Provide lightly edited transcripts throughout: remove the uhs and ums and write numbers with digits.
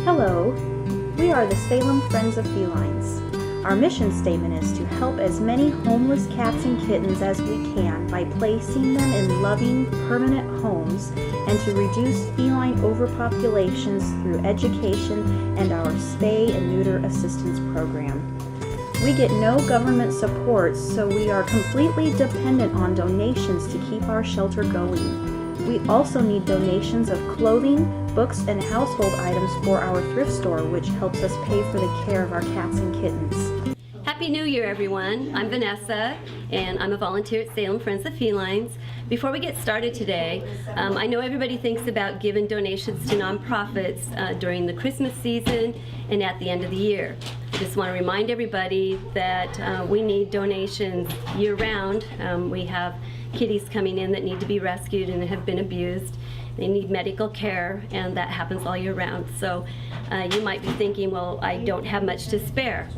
Hello, we are the Salem Friends of Felines. Our mission statement is to help as many homeless cats and kittens as we can by placing them in loving, permanent homes and to reduce feline overpopulations through education and our spay and neuter assistance program. We get no government support, so we are completely dependent on donations to keep our shelter going. We also need donations of clothing, books, and household items for our thrift store, which helps us pay for the care of our cats and kittens. Happy New Year, everyone. I'm Vanessa, and I'm a volunteer at Salem Friends of Felines. Before we get started today, I know everybody thinks about giving donations to nonprofits during the Christmas season and at the end of the year. I just want to remind everybody that we need donations year-round. We have kitties coming in that need to be rescued and have been abused. They need medical care, and that happens all year round. So you might be thinking, well, I don't have much to spare.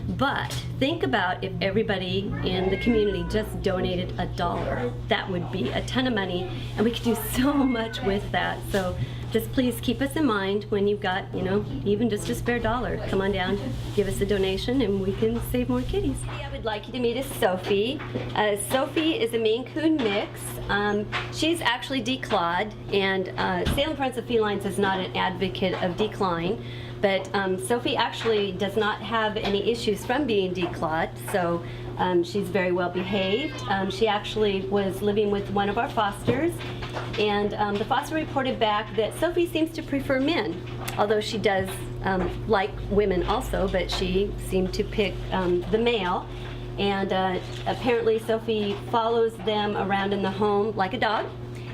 But think about if everybody in the community just donated $1. That would be a ton of money, and we could do so much with that. So just please keep us in mind when you've got, even just a spare $1. Come on down, give us a donation, and we can save more kitties. I would like you to meet Sophie. Sophie is a Maine Coon mix. She's actually declawed, and Salem Friends of Felines is not an advocate of declawing, but Sophie actually does not have any issues from being declawed, so she's very well behaved. She actually was living with one of our fosters, and the foster reported back that Sophie seems to prefer men, although she does like women also, but she seemed to pick the male. And apparently Sophie follows them around in the home like a dog,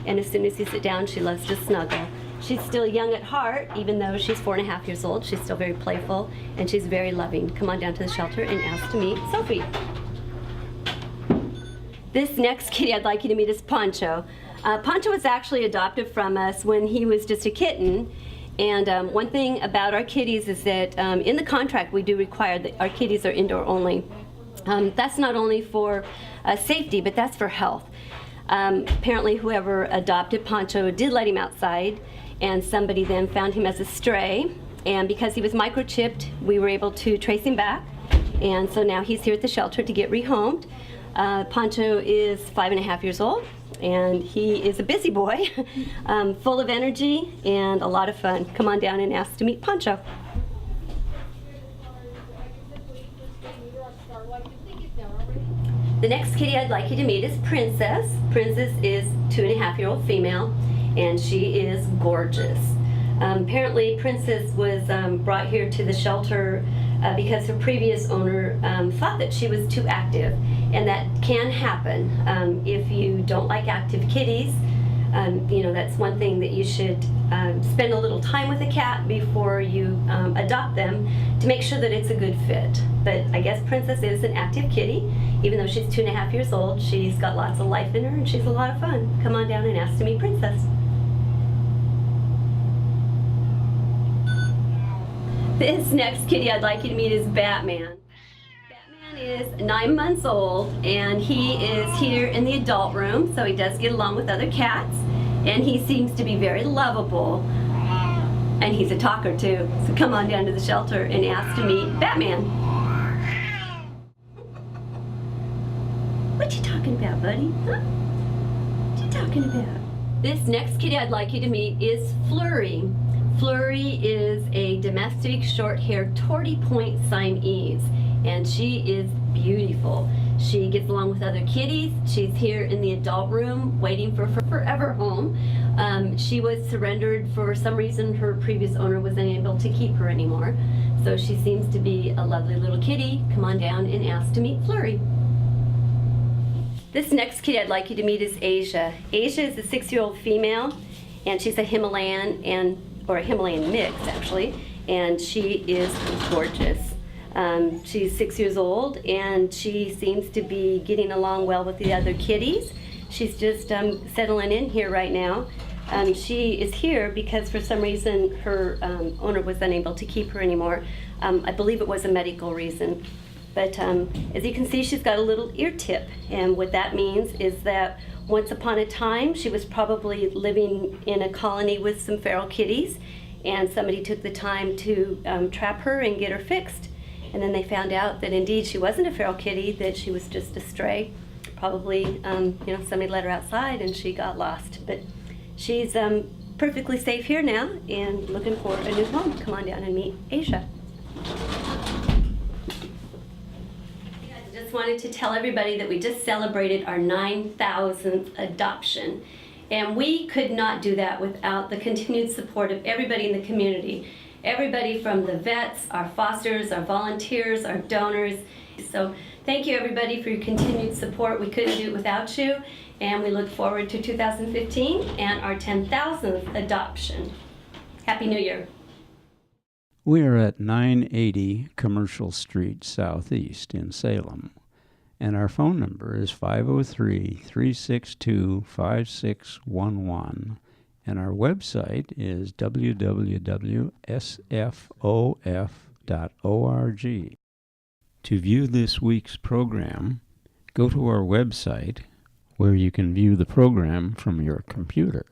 and as soon as you sit down, she loves to snuggle. She's still young at heart, even though she's 4.5 years old. She's still very playful, and she's very loving. Come on down to the shelter and ask to meet Sophie. This next kitty I'd like you to meet is Poncho. Poncho was actually adopted from us when he was just a kitten. And one thing about our kitties is that in the contract we do require that our kitties are indoor only. That's not only for safety, but that's for health. Apparently whoever adopted Poncho did let him outside, and somebody then found him as a stray, and because he was microchipped, we were able to trace him back, and so now he's here at the shelter to get rehomed. Poncho is 5.5 years old, and he is a busy boy, full of energy and a lot of fun. Come on down and ask to meet Poncho. The next kitty I'd like you to meet is Princess. Princess is 2.5-year-old female, and she is gorgeous. Apparently Princess was brought here to the shelter because her previous owner thought that she was too active, and that can happen if you don't like active kitties. That's one thing that you should spend a little time with a cat before you adopt them to make sure that it's a good fit. But I guess Princess is an active kitty. Even though she's 2.5 years old, she's got lots of life in her, and she's a lot of fun. Come on down and ask to meet Princess. This next kitty I'd like you to meet is Batman. Batman is 9 months old, and he is here in the adult room, so he does get along with other cats, and he seems to be very lovable, and he's a talker too. So come on down to the shelter and ask to meet Batman. What you talking about, buddy? Huh? What you talking about? This next kitty I'd like you to meet is Flurry. Flurry is a domestic short-haired tortie point Siamese, and she is beautiful. She gets along with other kitties. She's here in the adult room waiting for her forever home. She was surrendered for some reason. Her previous owner was unable to keep her anymore, so she seems to be a lovely little kitty. Come on down and ask to meet Flurry. This next kitty I'd like you to meet is Asia. Asia is a 6-year-old female, and she's a Himalayan or a Himalayan mix actually, and she is gorgeous. She's 6 years old, and she seems to be getting along well with the other kitties. She's just settling in here right now. She is here because for some reason her owner was unable to keep her anymore. I believe it was a medical reason. But as you can see, she's got a little ear tip, and what that means is that once upon a time she was probably living in a colony with some feral kitties, and somebody took the time to trap her and get her fixed. And then they found out that indeed she wasn't a feral kitty, that she was just a stray. Probably, somebody let her outside and she got lost. But she's perfectly safe here now and looking for a new home. Come on down and meet Asia. I just wanted to tell everybody that we just celebrated our 9,000th adoption. And we could not do that without the continued support of everybody in the community. Everybody from the vets, our fosters, our volunteers, our donors. So thank you everybody for your continued support. We couldn't do it without you. And we look forward to 2015 and our 10,000th adoption. Happy New Year. We are at 980 Commercial Street Southeast in Salem, and our phone number is 503-362-5611, and our website is www.sfof.org. To view this week's program, go to our website where you can view the program from your computer.